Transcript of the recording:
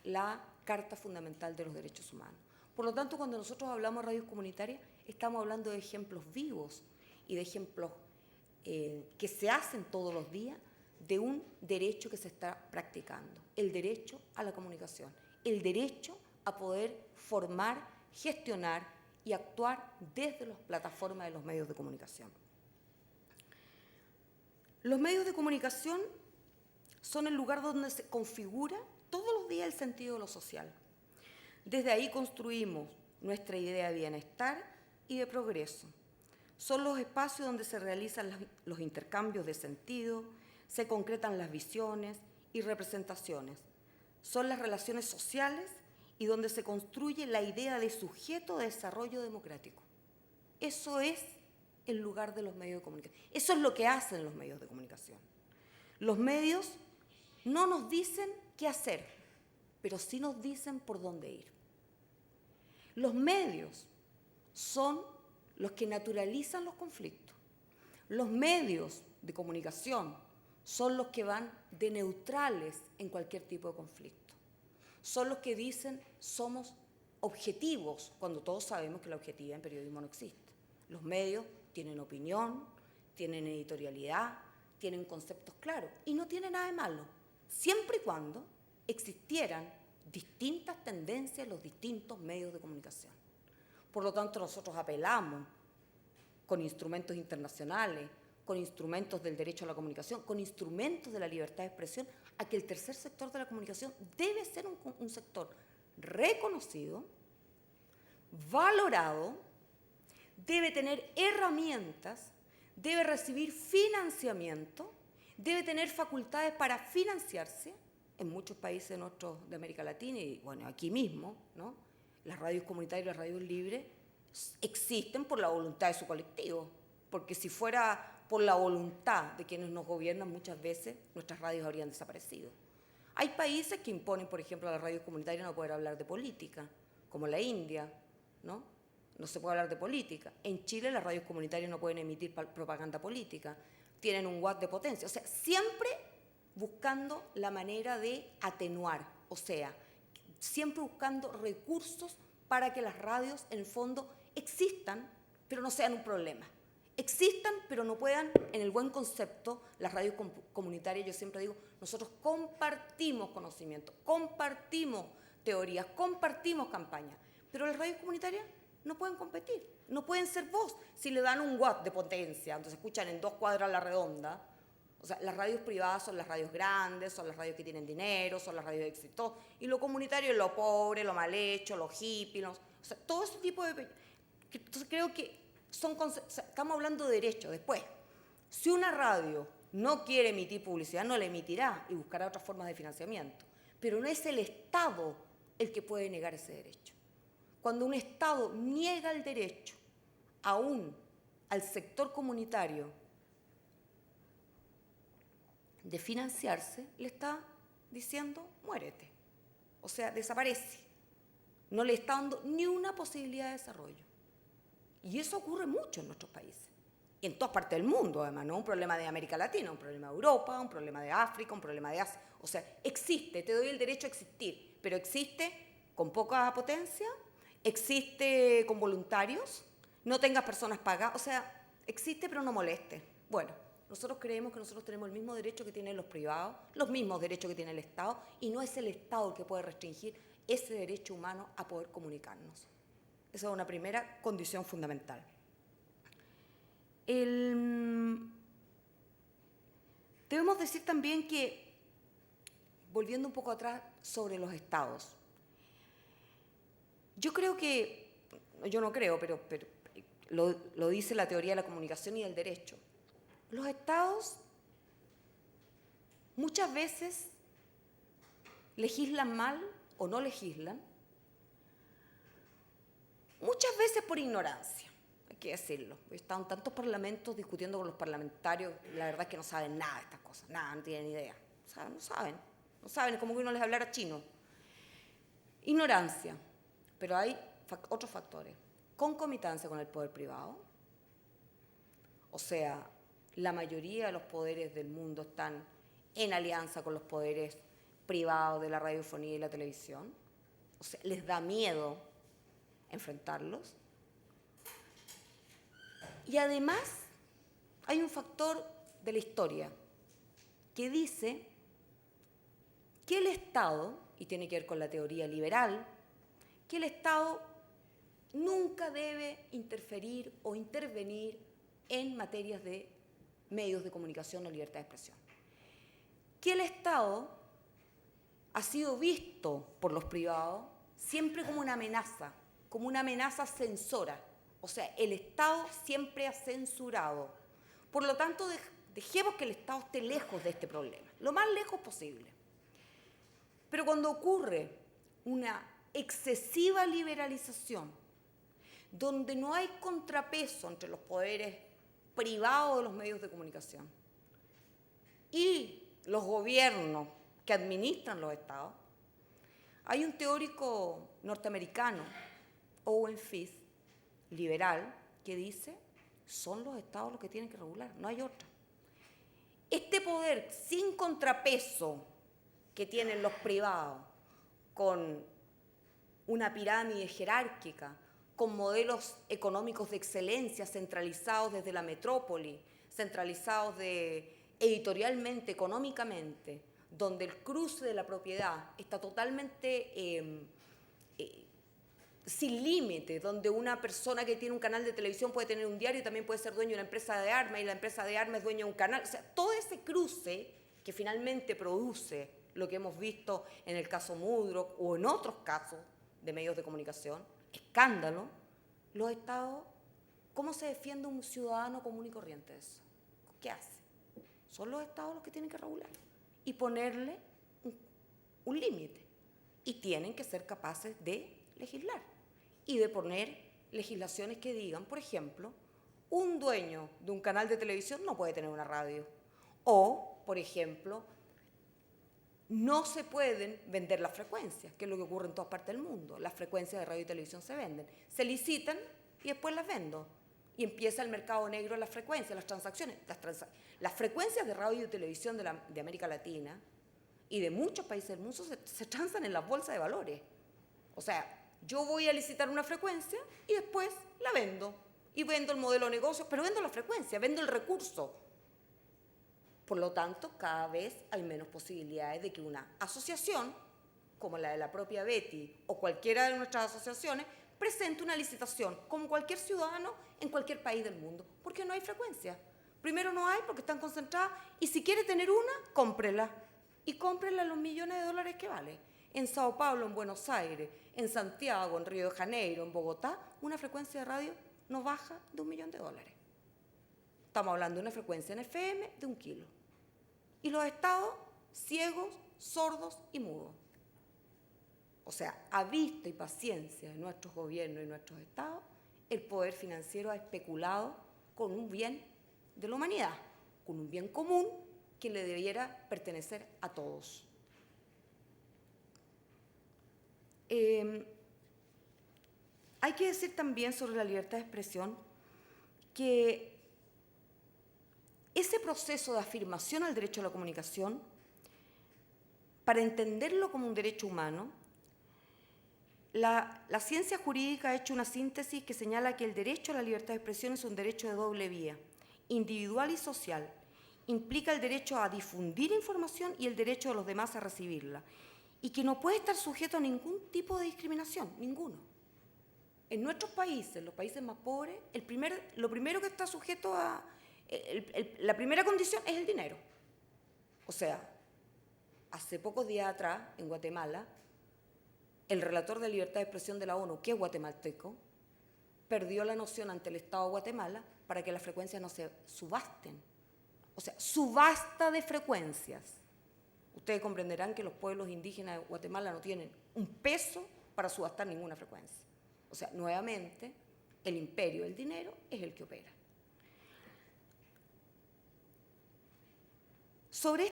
la Carta Fundamental de los Derechos Humanos. Por lo tanto, cuando nosotros hablamos de radios comunitarias, estamos hablando de ejemplos vivos y de ejemplos que se hacen todos los días de un derecho que se está practicando, el derecho a la comunicación, el derecho a poder formar, gestionar y actuar desde las plataformas de los medios de comunicación. Los medios de comunicación son el lugar donde se configura todos los días el sentido de lo social. Desde ahí construimos nuestra idea de bienestar y de progreso. Son los espacios donde se realizan los intercambios de sentido, se concretan las visiones y representaciones. Son las relaciones sociales y donde se construye la idea de sujeto de desarrollo democrático. Eso es el lugar de los medios de comunicación. Eso es lo que hacen los medios de comunicación. Los medios no nos dicen qué hacer, pero sí nos dicen por dónde ir. Los medios son los que naturalizan los conflictos. Los medios de comunicación son los que van de neutrales en cualquier tipo de conflicto. Son los que dicen somos objetivos, cuando todos sabemos que la objetividad en periodismo no existe. Los medios tienen opinión, tienen editorialidad, tienen conceptos claros y no tiene nada de malo, siempre y cuando existieran distintas tendencias en los distintos medios de comunicación. Por lo tanto, nosotros apelamos con instrumentos internacionales, con instrumentos del derecho a la comunicación, con instrumentos de la libertad de expresión, a que el tercer sector de la comunicación debe ser un sector reconocido, valorado, debe tener herramientas, debe recibir financiamiento, debe tener facultades para financiarse. En muchos países nuestros de América Latina y bueno, aquí mismo, ¿no? Las radios comunitarias y las radios libres existen por la voluntad de su colectivo, porque si fuera por la voluntad de quienes nos gobiernan, muchas veces nuestras radios habrían desaparecido. Hay países que imponen, por ejemplo, a las radios comunitarias no poder hablar de política, como la India, ¿no? No se puede hablar de política. En Chile las radios comunitarias no pueden emitir propaganda política, tienen un watt de potencia, o sea, siempre buscando la manera de atenuar, o sea, siempre buscando recursos para que las radios, en el fondo, existan, pero no sean un problema. Existan, pero no puedan, en el buen concepto, las radios comunitarias, yo siempre digo, nosotros compartimos conocimiento, compartimos teorías, compartimos campañas, pero las radios comunitarias no pueden competir, no pueden ser voz. Si le dan un watt de potencia, entonces escuchan en 2 cuadras a la redonda. O sea, las radios privadas son las radios grandes, son las radios que tienen dinero, son las radios exitosas, y lo comunitario es lo pobre, lo mal hecho, lo hippie, o sea, todo ese tipo de... Entonces creo que o sea, estamos hablando de derechos. Después, si una radio no quiere emitir publicidad, no la emitirá y buscará otras formas de financiamiento, pero no es el Estado el que puede negar ese derecho. Cuando un Estado niega el derecho aún al sector comunitario de financiarse, le está diciendo muérete, o sea, desaparece. No le está dando ni una posibilidad de desarrollo. Y eso ocurre mucho en nuestros países. Y en todas partes del mundo, además, no es un problema de América Latina, un problema de Europa, un problema de África, un problema de Asia. O sea, existe, te doy el derecho a existir, pero existe con poca potencia, existe con voluntarios, no tengas personas pagadas, o sea, existe pero no moleste. Bueno, nosotros creemos que nosotros tenemos el mismo derecho que tienen los privados, los mismos derechos que tiene el Estado, y no es el Estado el que puede restringir ese derecho humano a poder comunicarnos. Esa es una primera condición fundamental. Debemos decir también que, volviendo un poco atrás sobre los estados, yo creo que, yo no creo, pero lo dice la teoría de la comunicación y del derecho, los estados muchas veces legislan mal o no legislan, muchas veces por ignorancia, hay que decirlo. Están tantos parlamentos discutiendo con los parlamentarios, la verdad es que no saben nada de estas cosas, nada, no tienen idea. O sea, no saben, es como que uno les hablara chino. Ignorancia, pero hay otros factores. Concomitancia con el poder privado, o sea, la mayoría de los poderes del mundo están en alianza con los poderes privados de la radiofonía y la televisión. O sea, les da miedo enfrentarlos. Y además hay un factor de la historia que dice que el Estado, y tiene que ver con la teoría liberal, que el Estado nunca debe interferir o intervenir en materias de medios de comunicación o libertad de expresión. Que el Estado ha sido visto por los privados siempre como una amenaza censora. O sea, el Estado siempre ha censurado. Por lo tanto, dejemos que el Estado esté lejos de este problema, lo más lejos posible. Pero cuando ocurre una excesiva liberalización, donde no hay contrapeso entre los poderes privados de los medios de comunicación y los gobiernos que administran los estados, hay un teórico norteamericano, Owen Fisk, liberal, que dice, son los estados los que tienen que regular, no hay otra. Este poder sin contrapeso que tienen los privados, con una pirámide jerárquica, con modelos económicos de excelencia centralizados desde la metrópoli, centralizados editorialmente, económicamente, donde el cruce de la propiedad está totalmente sin límite, donde una persona que tiene un canal de televisión puede tener un diario y también puede ser dueño de una empresa de armas, y la empresa de armas es dueño de un canal. O sea, todo ese cruce que finalmente produce lo que hemos visto en el caso Mudrock o en otros casos de medios de comunicación, escándalo, los estados, ¿cómo se defiende un ciudadano común y corriente de eso? ¿Qué hace? Son los estados los que tienen que regular y ponerle un límite. Y tienen que ser capaces de legislar y de poner legislaciones que digan, por ejemplo, un dueño de un canal de televisión no puede tener una radio. O, por ejemplo, no se pueden vender las frecuencias, que es lo que ocurre en todas partes del mundo. Las frecuencias de radio y televisión se venden, se licitan y después las vendo. Y empieza el mercado negro de las frecuencias, las transacciones. Las frecuencias de radio y televisión de América Latina y de muchos países del mundo se transan en las bolsas de valores. O sea, yo voy a licitar una frecuencia y después la vendo. Y vendo el modelo de negocio, pero vendo la frecuencia, vendo el recurso. Por lo tanto, cada vez hay menos posibilidades de que una asociación, como la de la propia Betty o cualquiera de nuestras asociaciones, presente una licitación, como cualquier ciudadano en cualquier país del mundo, porque no hay frecuencia. Primero no hay porque están concentradas y si quiere tener una, cómprela. Y cómprela los millones de dólares que vale. En Sao Paulo, en Buenos Aires, en Santiago, en Río de Janeiro, en Bogotá, una frecuencia de radio no baja de $1 millón. Estamos hablando de una frecuencia en FM de 1 kilo. Y los estados ciegos, sordos y mudos. O sea, a vista y paciencia de nuestros gobiernos y nuestros estados, el poder financiero ha especulado con un bien de la humanidad, con un bien común que le debiera pertenecer a todos. Hay que decir también sobre la libertad de expresión que ese proceso de afirmación al derecho a la comunicación, para entenderlo como un derecho humano, la ciencia jurídica ha hecho una síntesis que señala que el derecho a la libertad de expresión es un derecho de doble vía, individual y social. Implica el derecho a difundir información y el derecho de los demás a recibirla, y que no puede estar sujeto a ningún tipo de discriminación, ninguno. En nuestros países, los países más pobres, lo primero que está sujeto a... la primera condición es el dinero. O sea, hace pocos días atrás, en Guatemala, el relator de libertad de expresión de la ONU, que es guatemalteco, perdió la noción ante el Estado de Guatemala para que las frecuencias no se subasten. O sea, subasta de frecuencias. Ustedes comprenderán que los pueblos indígenas de Guatemala no tienen un peso para subastar ninguna frecuencia. O sea, nuevamente, el imperio del dinero es el que opera. Sobre